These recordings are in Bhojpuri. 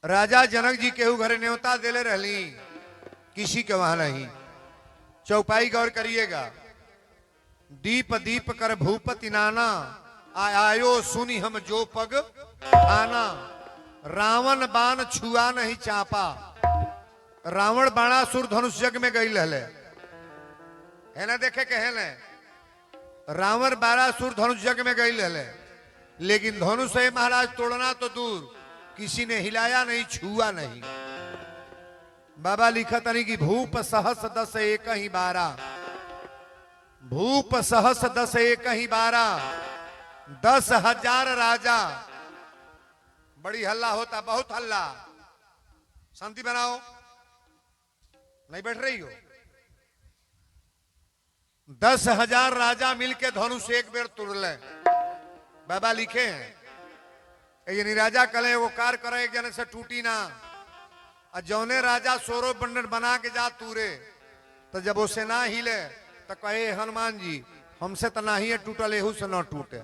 राजा जनक जी केहू घरे न्योता देले रहली, किसी के वहां नहीं। चौपाई गौर करिएगा। दीप दीप कर भूपति नाना, आयो सुनी हम जो पग आना। रावण बाण छुआ नहीं चापा। रावण बाणासुर धनुष जग में गई लहले है ना, देखे कहे न रावण बाणासुर धनुष जग में गई लहले, लेकिन धनुष है महाराज तोड़ना तो दूर, किसी ने हिलाया नहीं, छुआ नहीं। बाबा लिखा तनी कि भूप सहस दस एक ही बारा, भूप सहस दस एक ही बारा, 10,000 राजा। बड़ी हल्ला होता, बहुत हल्ला। शांति बनाओ, नहीं बैठ रही हो। 10,000 राजा मिलके धनुष एक बेर तुड़ ले। बाबा लिखे हैं ये राजा कले वो कार करे एक जने से टूटी ना। और जौने राजा सोरो बंडन बना के जा तूरे, तो जब उसे ना हिले तो कहे हनुमान जी हमसे तो नाही है टूटल, एहू से न टूटे।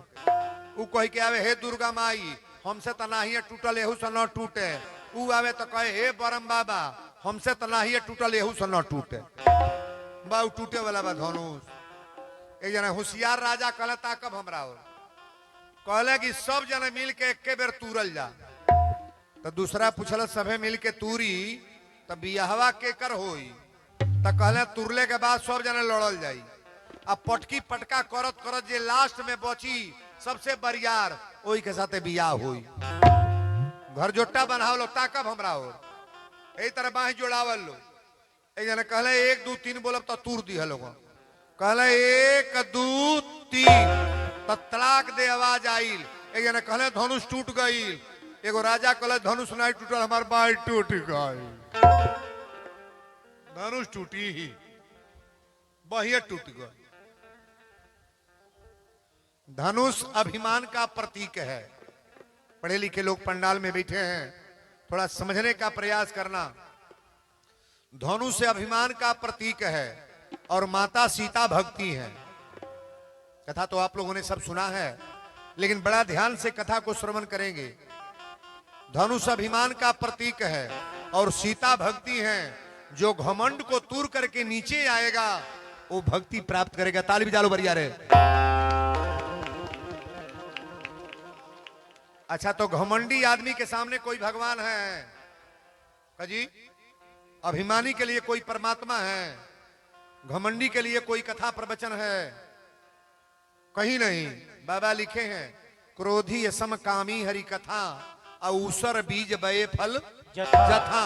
ऊ कह के आवे हे दुर्गा माई हमसे तो नाही है टूटल, एहू से न टूटे। ऊ आवे तो कहे हे बरम बाबा हमसे तो नाही है टूटल, एहू से न टूटे। बाऊ टूटे वाला बा धनुष। एक जना होशियार राजा कहले ताकब हमरा और कहले कि सब जने मिल के एक बेर तूरल जा। तो दूसरा पूछल सभे मिल के तूरी तो बियाहवा के कर होई। तो कहले तुरले के बाद सब जने लड़ल जाई। अब पटकी पटका करत करत जे लास्ट में बची सबसे बरियार ओही के साथे बियाह होई। घर जोटा बनाव लो ताकब हमरा और यही तरह बाह जोड़ावल लो। एक जने कहले 1 2 3 बोलब तो तूर दी लोग। कहले 1 2 3 तो तड़ाक दे आवाज आइल। एक जने कहले धनुष टूट गई। एगो राजा कहले धनुष नहीं टूटल, हमार बाई टूट गई। धनुष टूटी ही बहिया टूट गई। धनुष अभिमान का प्रतीक है। पढ़े लिखे लोग पंडाल में बैठे हैं, थोड़ा समझने का प्रयास करना। धनुष से अभिमान का प्रतीक है और माता सीता भक्ति है। कथा तो आप लोगों ने सब सुना है, लेकिन बड़ा ध्यान से कथा को श्रवण करेंगे। धनुष अभिमान का प्रतीक है और सीता भक्ति है। जो घमंड को तूर करके नीचे आएगा वो भक्ति प्राप्त करेगा। ताली बजा लो बढ़िया रे। अच्छा, तो घमंडी आदमी के सामने कोई भगवान है जी? अभिमानी के लिए कोई परमात्मा है? घमंडी के लिए कोई कथा प्रवचन है? कहीं नहीं। बाबा लिखे हैं क्रोधी सम कामी हरि कथा, औसर बीज बये फल जथा।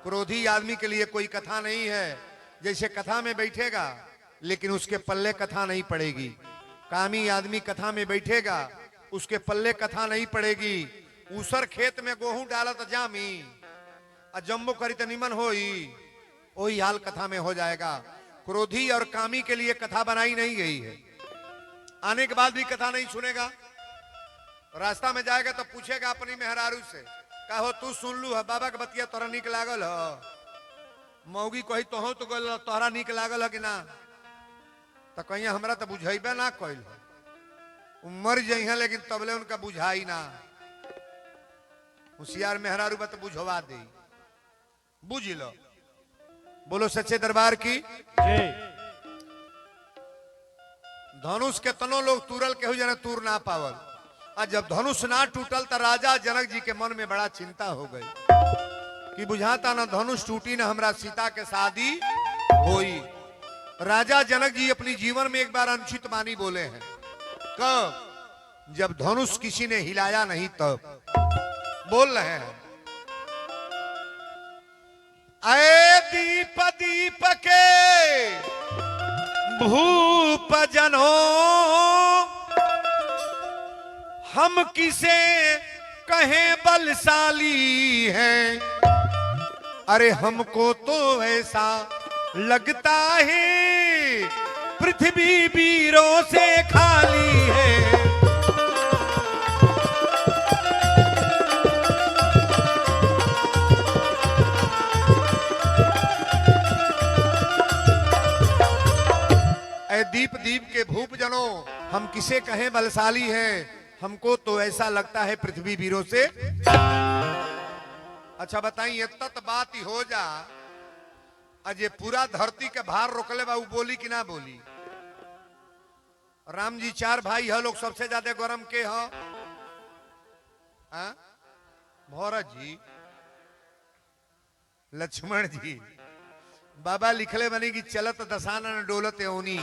क्रोधी आदमी के लिए कोई कथा नहीं है। जैसे कथा में बैठेगा लेकिन उसके पल्ले कथा नहीं पड़ेगी। कामी आदमी कथा में बैठेगा उसके पल्ले कथा नहीं पड़ेगी। ऊसर खेत में गेहूं डालत जामी और जम्बो करी तो निमन होई, वही हाल कथा में हो जाएगा। क्रोधी और कामी के लिए कथा बनाई नहीं गई है। आने के बाद भी कथा नहीं सुनेगा। रास्ता में जाएगा तो पूछेगा अपनी मेहरारू से, कहो तू सुन लू है बाबा के बतिया तोरा निक लागल है? मौगी कही तो हो तो गल तोहरा निक लागल है कि ना? तो कहीं हमरा तो बुझेबे ना कइल, मर जइहे लेकिन तबले उनका बुझाई ना। होशियार मेहरारू बा तो बुझवा दे। बुझ लो। बोलो सच्चे दरबार की। धनुष के तनो लोग तूरल केहू जने तूर ना पावल। और जब धनुष ना टूटल तो राजा जनक जी के मन में बड़ा चिंता हो गई कि बुझाता ना धनुष टूटी ना हमरा सीता के शादी होई। राजा जनक जी अपनी जीवन में एक बार अनुचित वाणी बोले हैं। कब? जब धनुष किसी ने हिलाया नहीं तब बोल रहे हैं, अये दीप दीप के भूप जनों, हम किसे कहें बलशाली हैं। अरे हमको तो ऐसा लगता है पृथ्वी वीरों से खाली है। दीप दीप के भूप जनों, हम किसे कहें बलशाली हैं, हमको तो ऐसा लगता है पृथ्वी वीरों से। अच्छा बताई इतना तो बात ही हो जा, आज ये पूरा धरती के भार रोकले बा, बोली कि ना बोली? राम जी 4 भाई है लोग, सबसे ज्यादा गरम के हो? भरत जी, लक्ष्मण जी। बाबा लिखले बनी कि चलत दसानन डोलत यौनी।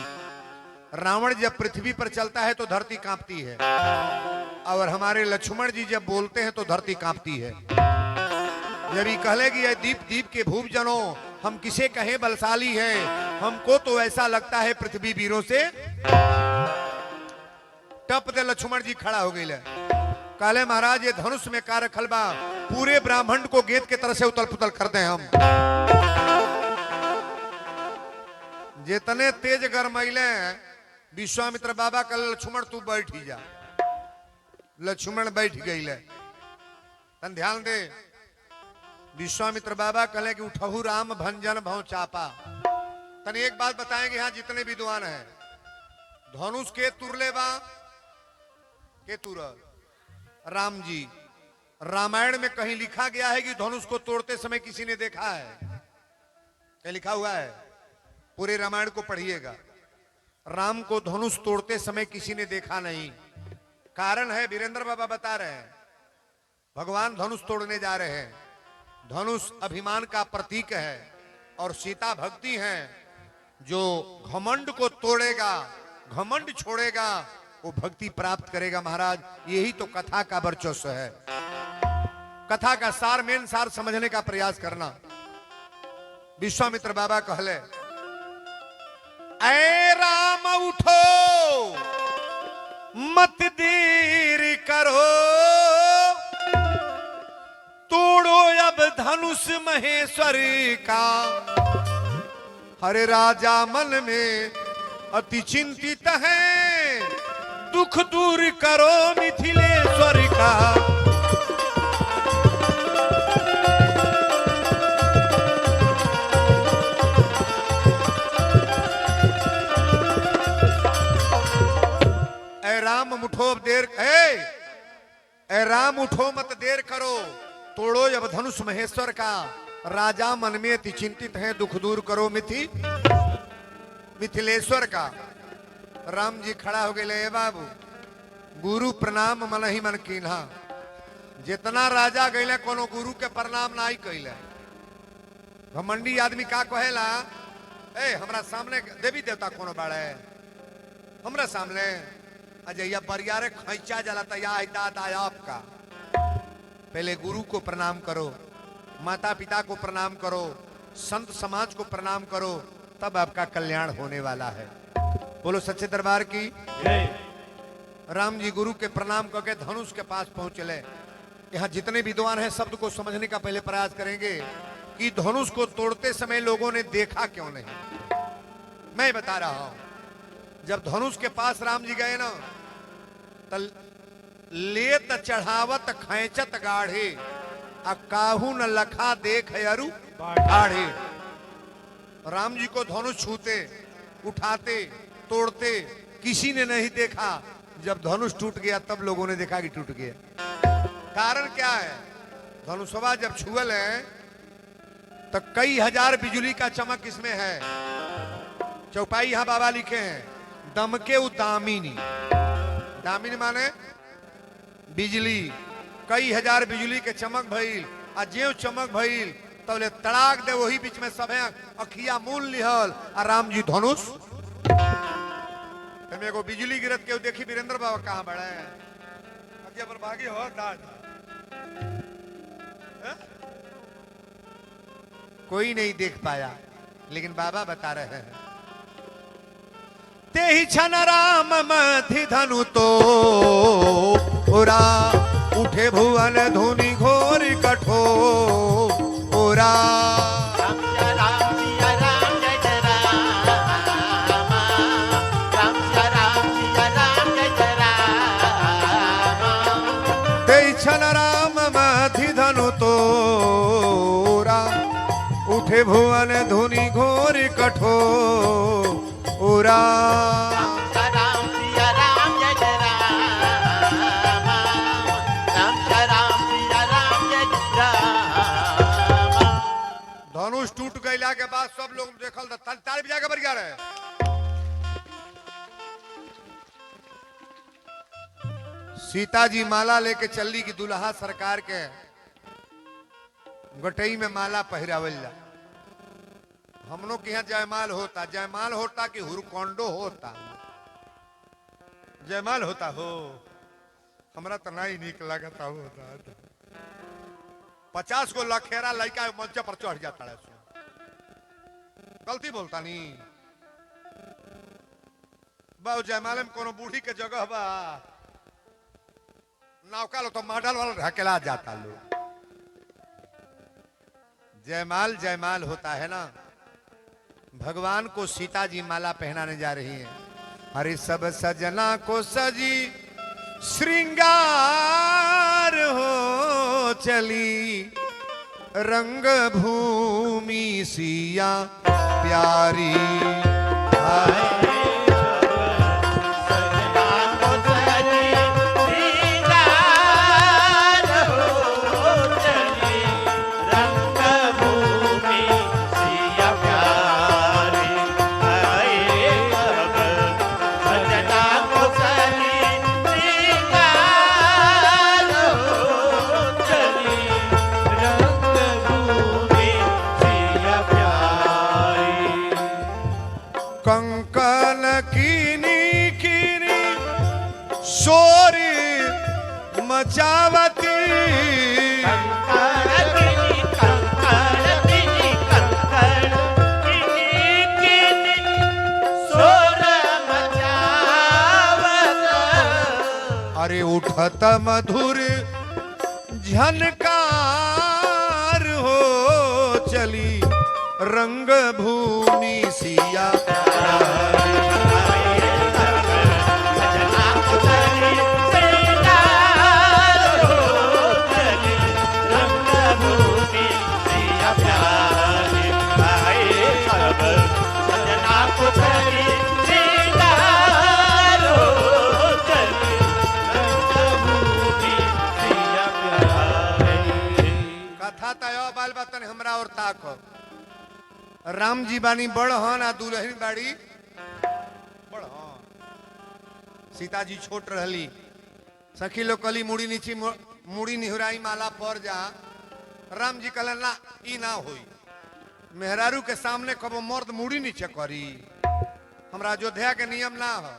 रावण जब पृथ्वी पर चलता है तो धरती कांपती है, और हमारे लक्ष्मण जी जब बोलते हैं तो धरती कांपती है। जब ये कहले कि दीप दीप के भूप जनों, हम किसे कहें बलशाली है, हमको तो ऐसा लगता है पृथ्वी वीरों से। टप दे लक्ष्मण जी खड़ा हो गए, कहले महाराज ये धनुष में का रखल बा, पूरे ब्राह्मण को गेंद के तरह से उतल पुतल कर दें हम। जितने तेज गरमैले विश्वामित्र बाबा कल लक्ष्मण तू बैठ ही जा। लक्ष्मण बैठ गई, तन ध्यान दे। विश्वामित्र बाबा कहले कि उठहु राम भंजन भव चापा। तन एक बात बताएंगे, यहाँ जितने विद्वान हैं, धनुष के तुरले बा के तुरल राम जी। रामायण में कहीं लिखा गया है कि धनुष को तोड़ते समय किसी ने देखा है? क्या लिखा हुआ है? पूरे रामायण को पढ़िएगा। राम को धनुष तोड़ते समय किसी ने देखा नहीं। कारण है, वीरेंद्र बाबा बता रहे हैं, भगवान धनुष तोड़ने जा रहे हैं। धनुष अभिमान का प्रतीक है और सीता भक्ति है। जो घमंड को तोड़ेगा, घमंड छोड़ेगा, वो भक्ति प्राप्त करेगा। महाराज यही तो कथा का वर्चस्व है। कथा का सार, मेन सार समझने का प्रयास करना। विश्वामित्र बाबा कहले, ऐ राम उठो मत देर करो, तोड़ो अब धनुष महेश्वर का। हरे राजा मन में अति चिंतित है, दुख दूर करो मिथिलेश्वर का। राम उठो देर, ऐ राम उठो मत देर करो, तोड़ो अब धनुष महेश्वर का। राजा मन में अति चिंतित है, दुख दूर करो मिथिलेश्वर का। राम जी खड़ा हो गए, बाबू गुरु प्रणाम मन ही मन कीन्हा। जितना राजा गए कोनो गुरु के प्रणाम ना ही कैले। घमंडी आदमी का कहेला, ए हमरा सामने देवी देवता कोनो बाड़े, हमरा सामने अजैया बरियारे खैचा जला तैयार दादा आपका। पहले गुरु को प्रणाम करो, माता पिता को प्रणाम करो, संत समाज को प्रणाम करो, तब आपका कल्याण होने वाला है। बोलो सच्चे दरबार की। राम जी गुरु के प्रणाम करके धनुष के पास पहुंचले। यहाँ जितने विद्वान हैं शब्द को समझने का पहले प्रयास करेंगे कि धनुष को तोड़ते समय लोगों ने देखा क्यों नहीं। मैं बता रहा हूं, जब धनुष के पास राम जी गए ना, लेत चढ़ावत खैचत गाढ़े, काहू न लखा देख अरु ठाढ़े। राम जी को धनुष छूते, उठाते, तोड़ते किसी ने नहीं देखा। जब धनुष टूट गया तब लोगों ने देखा कि टूट गया। कारण क्या है? धनुषवा जब छुअल है तो कई हजार बिजली का चमक इसमें है। चौपाई यहां बाबा लिखे हैं, दमके दामिनी। दामिनी माने बिजली। कई हजार बिजली के चमक भइल, आ जेव चमक भइल तबले तड़ाक दे, वही बीच में सब अखिया मूल लिहल आ राम जी धनुष। मेरे को बिजली गिरत के देखी वीरेंद्र बाबा कहां बड़ा है, अखिया पर भागी हो दाद। कोई नहीं देख पाया, लेकिन बाबा बता रहे हैं, ते ही छन राम मधि धनु तो ओरा, उठे भुवन धुनि घोर कठोरा। छन राम मधि धनु तोरा, उठे भुवन धुनि घोर कठोरा। धनुष टूट गईला के बाद सब लोग देखल ताली बजा के बरिया रहे। सीता जी माला लेके चली कि दुल्हा सरकार के गटई में माला पहरावल जा। हम लोग के यहाँ जयमाल होता कि हुरकोंडो होता? जयमाल होता हो, हमरा तो नहीं निक लगता हो। 50 को लखेरा लड़का मंच पर चढ़ जाता है। गलती बोलता नहीं बाबू। जयमाल में कोनो बूढ़ी के जगह बा नौका लो तो मॉडल वाला ढकेला जाता लो। जयमाल जयमाल होता है ना। भगवान को सीता जी माला पहनाने जा रही हैं। अरे सब सजना को सजी श्रृंगार हो चली, रंग भूमि सिया प्यारी। कंकन कीनी कीनी शोरी मचावती, अरे उठत मधुर झनकार हो चली, रंग भूमि सिया कथा तय बाल बतन हमरा और ताक। राम जी बानी बड़ हन आ दुल्हन बाड़ी बड़ हन। सीता जी छोट रहली। सखी लोग कली मुड़ी नीची मुड़ी निहुराई माला पर जा। राम जी कहलन ना ई ना होई। मेहरारू के सामने कबो मर्द मुड़ी नीचे करी। हमरा अयोध्या के नियम ना हो।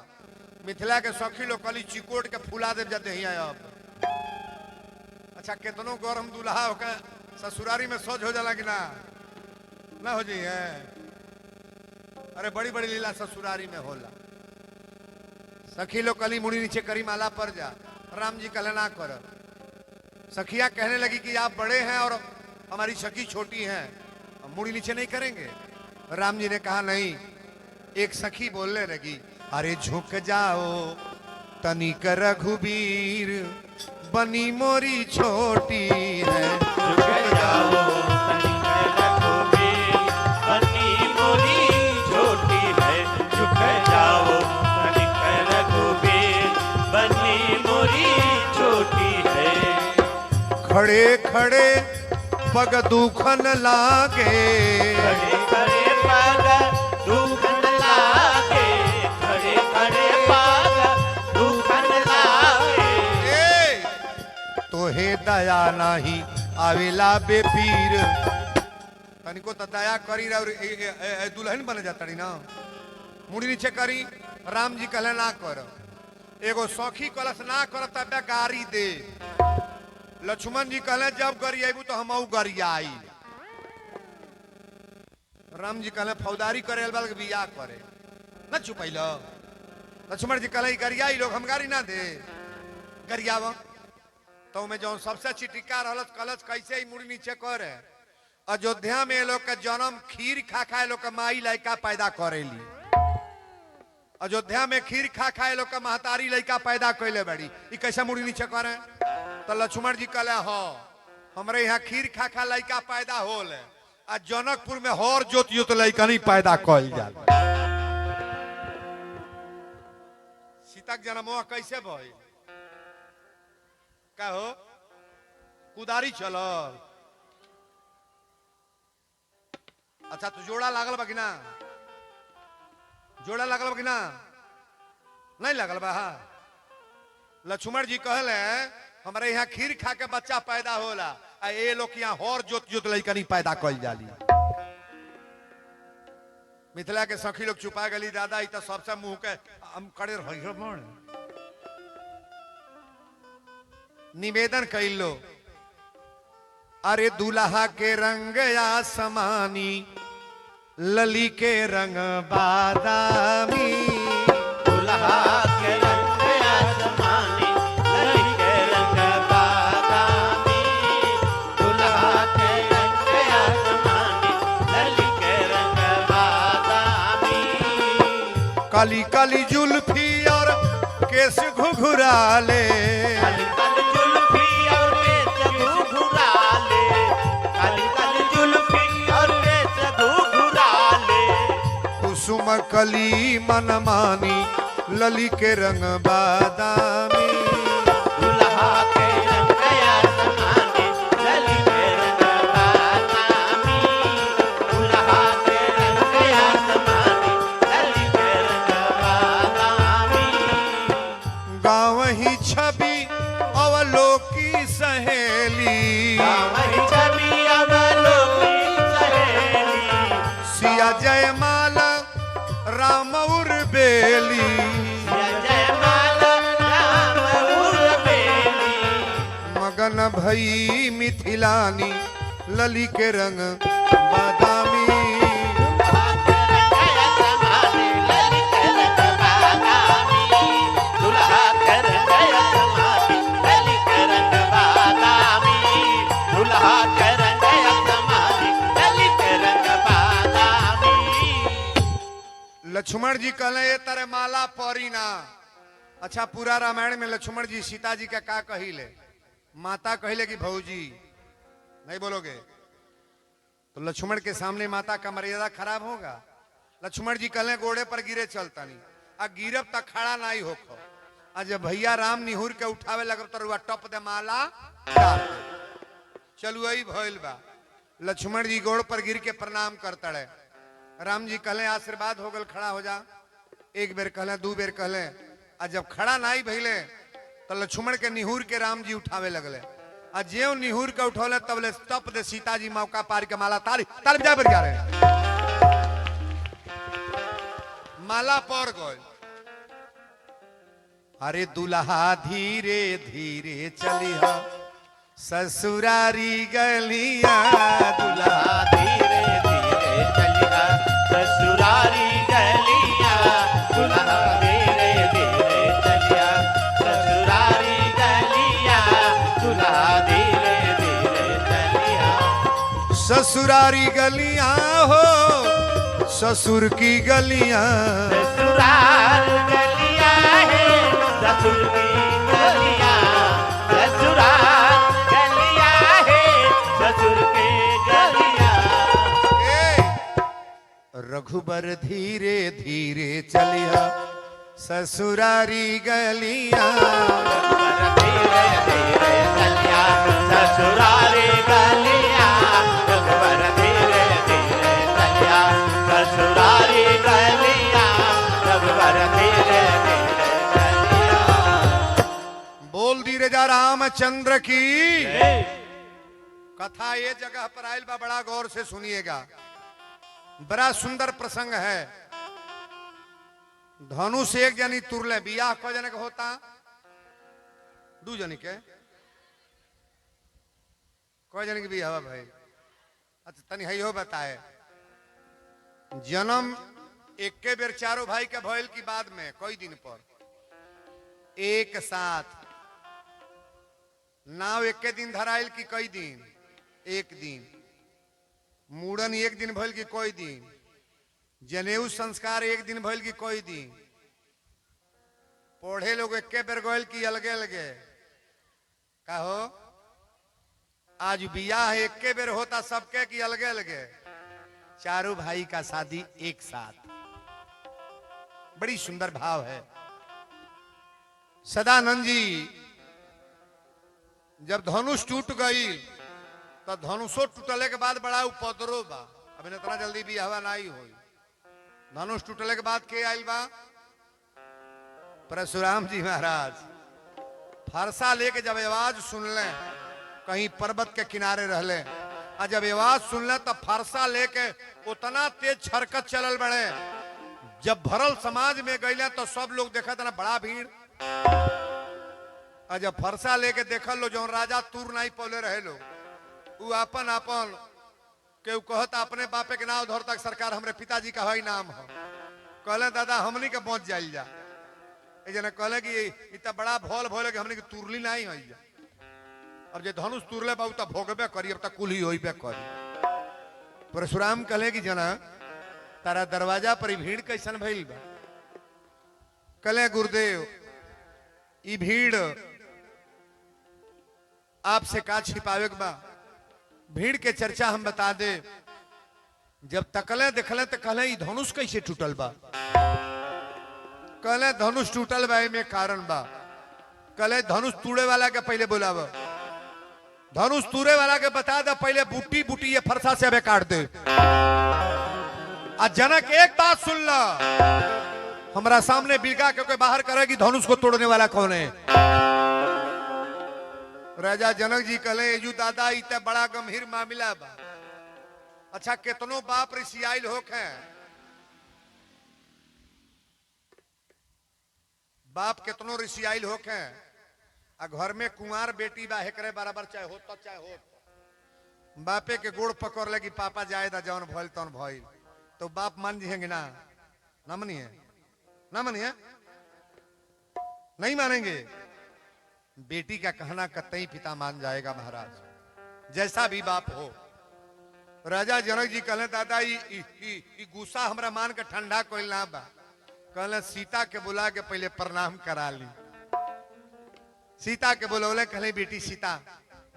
मिथिला के सखी लोग कली चिकोट के फुला देव जाते ही अब। अच्छा कितनों गौरम दुल्हा होकर ससुरारी में सोच हो जाला कि ना ना हो जी है। अरे बड़ी बड़ी लीला ससुरारी में होला। सखी लोग कली मुड़ी नीचे करी माला पर जा। राम जी कहले ना कर। सखिया कहने लगी कि आप बड़े हैं और हमारी सखी छोटी हैं, मुड़ी नीचे नहीं करेंगे। राम जी ने कहा नहीं। एक सखी बोलने लगी अरे झुक जाओ तनिक रघुबीर, बनी मोरी छोटी है। झुक जाओ खड़े खड़े पग दुखन लागे, खड़े खड़े पग दुखन लागे, खड़े खड़े पग दुखन लागे। तोहे दया नाही आवेला बेपीर। तनिको तो दया करी दुल्हन बन जाता ना। मुड़ी नीचे करी। राम जी कहले ना कर। एगो सखी कलश ना कर तब गारी दे। लक्ष्मण जी कहले जब गरियाबू तो हम गरियाई। राम जी कहले फौदारी करे वाल के बियाह करे न चुपैल। लक्ष्मण जी कहले गरियाई लोग हम गारी ना दे गरियाव। तो में जो सबसे चिटिका रहल कलश कैसे ही मुड़ी नीचे करे। अयोध्या में लोग का जन्म खीर खा खाए लोग का माई लड़का पैदा करेली। अयोध्या में खीर खा खाए लोग का महतारी लड़का पैदा कैले बड़ी। ई कैसे मुड़ी नीचे करे। तो लक्ष्मण जी कहले हो हमरे यहाँ खीर खा खा लड़का पैदा होल आ जनकपुर में हर जोत जोत लड़का नहीं पैदा कल जाए। सीता के जन्म कैसे भइल का हो कुदारी चल अच्छा तो जोड़ा लागल बा कि ना? जोड़ा लागल बा कि ना? नहीं लागल बा। हाँ। लक्ष्मण जी कहले हमारे यहाँ खीर खा के बच्चा पैदा होला, आ ये लोग यहाँ हर जोत जोत लइकनी पैदा कइल जाली। मिथिला के सखी लोग छुपा गली दादा ई तो सबसे मुंह के हम करे रहियो मन निवेदन कैल लो। अरे दूल्हा के रंग आसमानी लली के रंग बादामी, दुल्हा के रंग आसमानी लली के रंग बादामी, दुल्हा के रंग आसमानी लली के रंग बादामी। काली काली जुल्फी और केस घुघुराले, काली काली जुल्फी और केस घुघुराले, काली काली जुल्फी और केस घुघुराले। कुसुम कली मनमानी लली के रंग बादामी, दुल्हा के रंग आसमानी लली के रंग बादामी, दुल्हा के रंग आसमानी लली के रंग बादामी। गाँव ही छवि अवलोकी सहेली, वही छवि अवलोकी सहेली, सिया जयमाला राम उर्बेली, जयमाला राम उर्बेली। मगन भई मिथिलानी लली के रंग बादामी, दुल्हा के रंग आसमानी लली के रंग बादामी, दुल्हा के रंग आसमानी लली के रंग बादामी, दुल्हा के रंग आसमानी लली के रंग बादामी। लक्ष्मण जी कहले ये तारे माला परी ना। अच्छा पूरा रामायण में लक्ष्मण जी सीता जी का कहिले? माता कहिले कि भौजी? नहीं बोलोगे तो लक्ष्मण के सामने माता का मर्यादा खराब होगा। लक्ष्मण जी कहले घोड़े पर गिरे चलता नहीं, आ गिरब तक खड़ा नहीं होखो। आ जब भैया राम निहुर के उठावे लगब तो रुआ टप दे माला डाल दे। चलू आई भइल बा। लक्ष्मण जी गोड़ पर गिर के प्रणाम करता रहे। राम जी कहले आशीर्वाद हो गल, खड़ा हो जा। एक बेर कहले, दू बेर कहले, आ जब खड़ा नहीं भइले तो लक्ष्मण के निहुर के राम जी उठावे लगले। आ जेव निहुर के उठौले तब ले टप दे सीता जी मौका पार के माला ताली ताली बजा पर जा रहे माला पर गए। अरे दुल्हा धीरे धीरे चलिहा ससुरारी गलिया, दुल्हा धीरे धीरे चलिया ससुरारी गलिया, दुल्हा धीरे धीरे चलिया ससुरारी गलिया, दुल्हा धीरे धीरे चलिया। ससुरारी गलियां हो ससुर की गलियां, ससुराल गलिया है ससुर की गलिया, ससुराल गलिया है ससुर के गलिया। रघुबर धीरे धीरे चलिया ससुरारी गलियां, धीरे धीरे चलिया ससुरारी गलिया, रघुबर धीरे धीरे चलिया ससुरारी गलिया, रघुबर धीरे धीरे चलिया। बोल धीरे जा रामचंद्र की। कथा ये जगह पर आयल बा, बड़ा गौर से सुनिएगा, बड़ा सुंदर प्रसंग है। धनुष एक जनी तुरले, बियाह क जने के होता? दू जनी के। क जने के बियाह भाई? अच्छा तनी है हो बताए। जन्म एक के बेर चारों भाई के भइल की बाद में कई दिन पर एक साथ नाव एक के दिन धराइल की कई दिन? एक दिन। मूड़न एक दिन भइल की कोई दिन? जनेऊ संस्कार एक दिन भइल की कोई दिन? पढ़े लोग एक बेर गइल की अलगे अलगे? कहो आज बियाह एक बेर होता सबके की अलगे अलगे? चारों भाई का शादी एक साथ। बड़ी सुंदर भाव है। सदानंद जी जब धनुष टूट गई तो धनुषो टूटले के बाद बड़ा उपद्रव बा। अब इतना जल्दी भी हवा नहीं हुई। धनुष टूटले के बाद के आयल बा? परशुराम जी महाराज फरसा लेके जब आवाज सुनले, कहीं पर्वत के किनारे रहले, और जब आवाज सुनले तब फरसा लेके उतना तेज छरकत चलल बड़े, जब भरल समाज में गईले तो सब लोग देखा था ना बड़ा भीड़। और जब फरसा लेके देखल लो जो राजा तूर नहीं पौले रहे लो, वो अपन अपन के कहता अपने बापे के नाम धर तक सरकार हमरे पिताजी का भाई नाम हो। कहले दादा हमनी के पहुंच जाइल जा। जने कहले कि इतना बड़ा भोल भोले कि हमनी के तुरली नहीं हो जा। अब जे धनुष तुरले बाबू तब भोगबे करी, अब तक कुल ही होइबे करी। परशुराम कहले कि जना तारा दरवाजा पर भीड़ कैसन भइल बा? कहले गुरुदेव ई भीड़ आपसे का छिपावे के बा? भीड़ के चर्चा हम बता दे। जब तकले देखले तो कहले ई धनुष कैसे टूटल बा? कहले धनुष टूटल बा में कारण बा। कहले धनुष तूड़े वाला के पहले बुलाव, धनुष तूड़े वाला के बता दे पहले बूटी बूटी ये फरसा से अबे काट दे। आज जनक एक बात सुन ला, हमारा सामने बिलका के कोई बाहर करेगी धनुष को तोड़ने वाला कौन है? राजा जनक जी कहले यू दादा इतना बड़ा गंभीर मामला बा। अच्छा कितनो बाप ऋषि आइल होके, बाप कितनो ऋषि आइल होके, आ घर में कुंवार बेटी बा हेकरे बराबर चाहे हो तो चाहे हो, बापे के गोड़ पकड़ ले कि पापा जाए दा जौन भइल तौन भइल, तो बाप मान जाएंगे ना? ना मानिए, ना मानिए, नहीं मानेंगे। बेटी का कहना कतई पिता मान जाएगा महाराज, जैसा भी बाप हो। राजा जनक जी कहले दादा ई गुस्सा हमरा मान के ठंडा कोई ना बा। कहले सीता के बुला के पहले प्रणाम करा ली। सीता के बुलौले, कहले बेटी सीता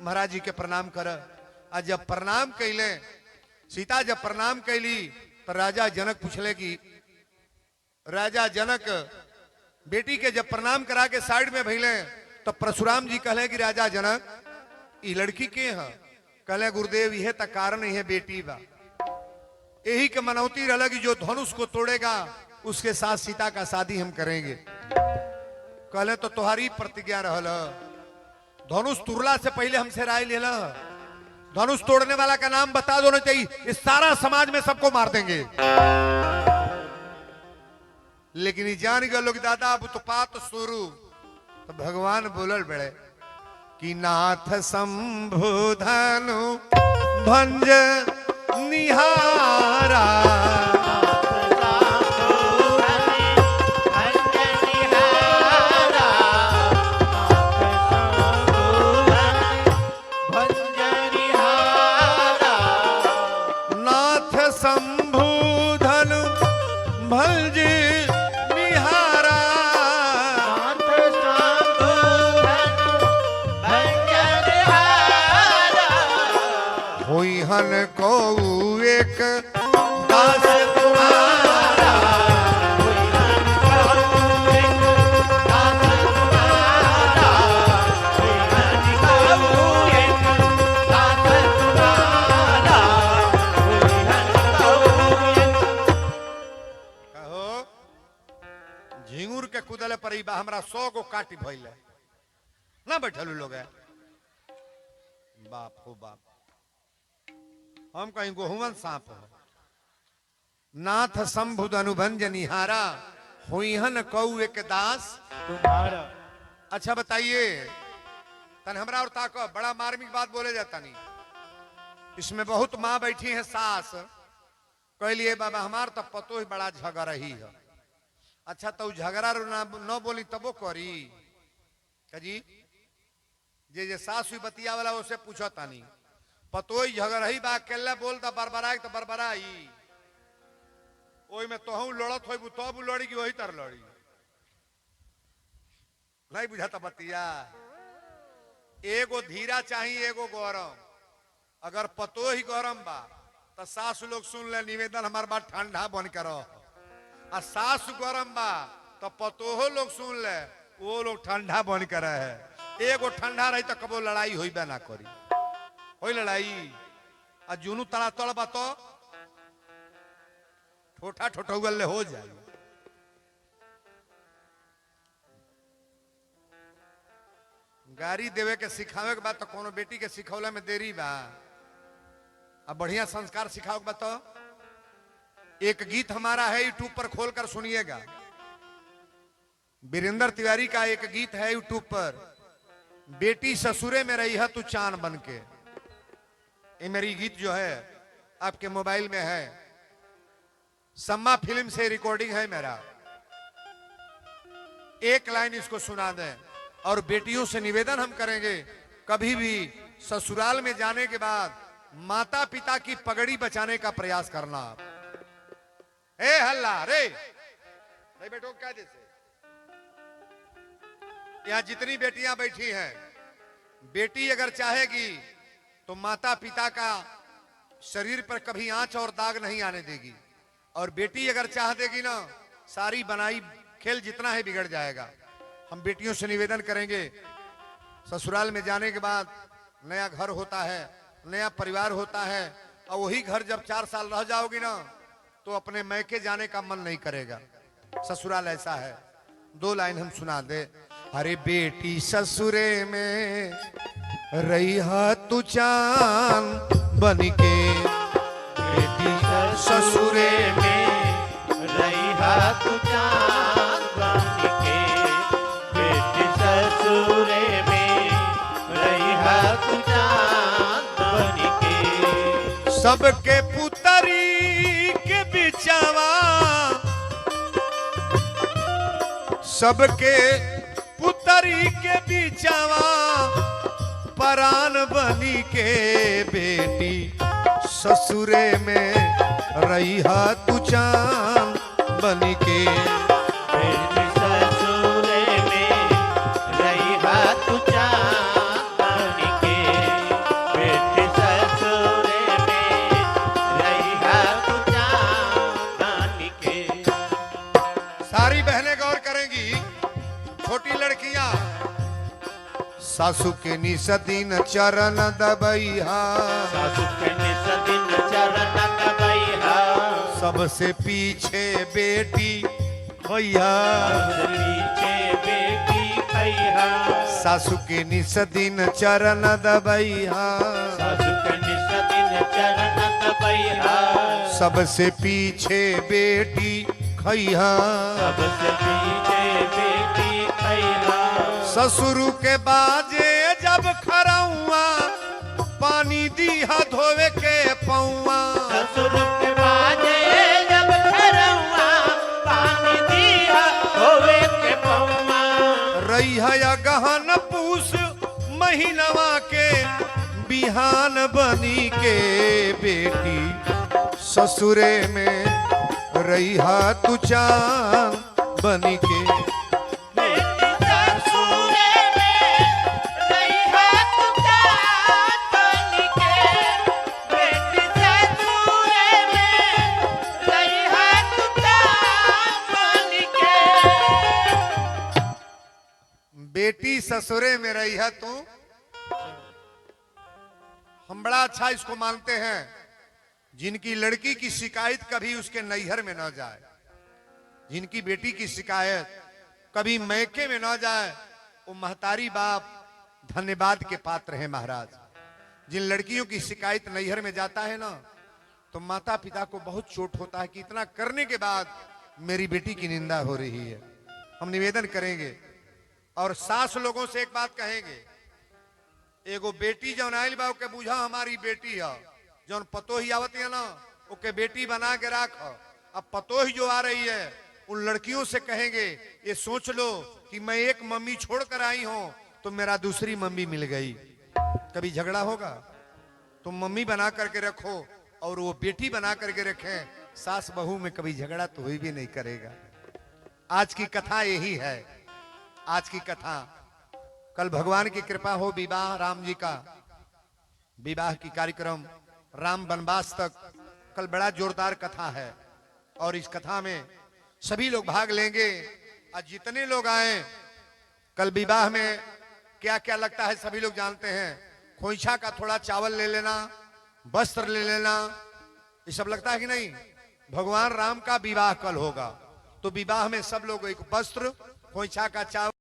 महाराज जी के प्रणाम कर। आज जब प्रणाम कैले, सीता जब प्रणाम कैली तो राजा जनक पूछले कि राजा जनक बेटी के जब प्रणाम करा के साइड में भइले तो परशुराम जी कहले कि राजा जनक ये लड़की के है? कहले गुरुदेव यह तक कारण है बेटी बा, यही के मनौती रहला कि जो धनुष को तोड़ेगा उसके साथ सीता का शादी हम करेंगे। कहले तो तुम्हारी प्रतिज्ञा रहल, धनुष तुरला से पहले हमसे राय लेला, धनुष तोड़ने वाला का नाम बता दो, नहीं चाहिए इस सारा समाज में सबको मार देंगे। लेकिन ये जान गए लोग दादा अब तो पात शुरू, तो भगवान बोलल बड़े कि नाथ शंभु धनु भंज निहारा, नाथ शंभु धनु भंज निहारा, हन को एक दास तुम्हारा, कहो झिंगुर के कुदले पर हमरा 100 गो काटी भइले ना बैठल लोग है। बाप हो बाप, हम कहीं गोहुवन सांप हो। नाथ शंभुद अनुभंज निहारा, हुईहन कौ एक दास तुम्हारा। अच्छा बताइए तन हमरा और ताको बड़ा मार्मिक बात बोले जाता नहीं। इसमें बहुत माँ बैठी है सास, कहलिए बाबा हमार तो पतो ही बड़ा झगड़ा ही है। अच्छा तो झगड़ा न बोली तबो करी जी, जे सास हुई बतिया वाला उसे पूछो तानी, पतोई झगड़ही बा केल्ला बोल दा बरबराई तो बरबराई, ओई में तोहू लड़त होई तब लड़ी की वही तर लड़ी, नहीं बुझाता बतिया। एगो धीरा चाहिए एगो गौरम, अगर पतो ही गौरम बा तो सास लोग सुन ले निवेदन हमार बात ठंडा बन करो, और सास गौरम बा तो पतोहो लोग सुन ले वो लोग ठंडा बन कर है। एगो ठंडा रही तो कबो लड़ाई होई बा ना करी, होई लड़ाई। आ जुनू तड़ा तड़ बा तो ठोठा ठोठौगल ले हो जाए। गाड़ी देवे के सिखावे के बाद तो कोनो बेटी के सिखौला में देरी बा। अब बढ़िया संस्कार सिखाओ के बताओ। एक गीत हमारा है यूट्यूब पर खोलकर सुनिएगा। वीरेंद्र तिवारी का एक गीत है यूट्यूब पर, बेटी ससुरे में रही है तू चांद बन के। ये मेरी गीत जो है आपके मोबाइल में है, सम्मा फिल्म से रिकॉर्डिंग है मेरा। एक लाइन इसको सुना दें। और बेटियों से निवेदन हम करेंगे, कभी भी ससुराल में जाने के बाद माता पिता की पगड़ी बचाने का प्रयास करना। ए हल्ला रे नहीं बेटो क्या जैसे यहां जितनी बेटियां बैठी हैं, बेटी अगर चाहेगी तो माता पिता का शरीर पर कभी आंच और दाग नहीं आने देगी। और बेटी अगर चाह देगी ना, सारी बनाई खेल जितना है बिगड़ जाएगा। हम बेटियों से निवेदन करेंगे, ससुराल में जाने के बाद नया घर होता है, नया परिवार होता है, और वही घर जब 4 साल रह जाओगी ना तो अपने मैके जाने का मन नहीं करेगा। ससुराल ऐसा है। 2 लाइन हम सुना दे। अरे बेटी ससुरे में रही तू चांद बनिके, बेटी ससुरे में रही तू चांद बनिके, बेटी ससुरे में रही तू चांद बनिके। सबके पुतरी के बिचावा, सबके पुतरी के बिचावा परान बनी के, बेटी ससुरे में रही तू चांद बनी के। बेटी ससुरे में रही तू चांद बनिके, बेटी ससुरे में रही तू चांद बनिके। सारी बहनें गौर करेंगी। छोटी लड़कियां सासू के निसदीन चरण दबैहा, सासु के निसदिन चरण दबैहा, सबसे पीछे बेटी भैया। पीछे बेटी खैहा, सासू के निसदीन चरण दबैहा, सासु के निसदिन चरण दबैहा, सबसे पीछे बेटी खैहा। सबसे पीछे बेटी खैहा। ससुर के बाजे जब खरौआ, पानी दीहा धोवे के पौआ। ससुर के बाजे जब खरौआ, पानी दिया धोवे के पौआ। रही है गहन पूस महीनवा के, बिहान बनी के, बेटी ससुरे में रही तू चांद बनी के। बेटी ससुरे में रही तू चांद बनिके, बेटी ससुरे में रही तू चांद बनिके। बेटी ससुरे में रही है तू। हम बड़ा अच्छा इसको मानते हैं, जिनकी लड़की की शिकायत कभी उसके नैहर में न जाए, जिनकी बेटी की शिकायत कभी मैके में न जाए, वो महतारी बाप धन्यवाद के पात्र हैं महाराज। जिन लड़कियों की शिकायत नैहर में जाता है ना, तो माता पिता को बहुत चोट होता है कि इतना करने के बाद मेरी बेटी की निंदा हो रही है। हम निवेदन करेंगे और सास लोगों से एक बात कहेंगे, एगो बेटी जौन आयल बा ओके बुझा हमारी बेटी है, जौन पतो ही आवत है ना ओके बेटी बना के रख। अब पतो ही जो आ रही है उन लड़कियों से कहेंगे, ये सोच लो कि मैं एक मम्मी छोड़ कर आई हूं तो मेरा दूसरी मम्मी मिल गई। कभी झगड़ा होगा तो मम्मी बना करके रखो और वो बेटी बना करके रखें, सास बहू में कभी झगड़ा तो ही भी नहीं करेगा। आज की कथा यही है। आज की कथा, कल भगवान की कृपा हो, विवाह राम जी का विवाह की कार्यक्रम राम वनवास तक कल बड़ा जोरदार कथा है और इस कथा में सभी लोग भाग लेंगे। आज जितने लोग आए, कल विवाह में क्या क्या लगता है सभी लोग जानते हैं। खोइछा का थोड़ा चावल ले लेना, वस्त्र ले लेना, ये सब लगता है कि नहीं। भगवान राम का विवाह कल होगा, तो विवाह में सब लोग एक वस्त्र खोइछा का चावल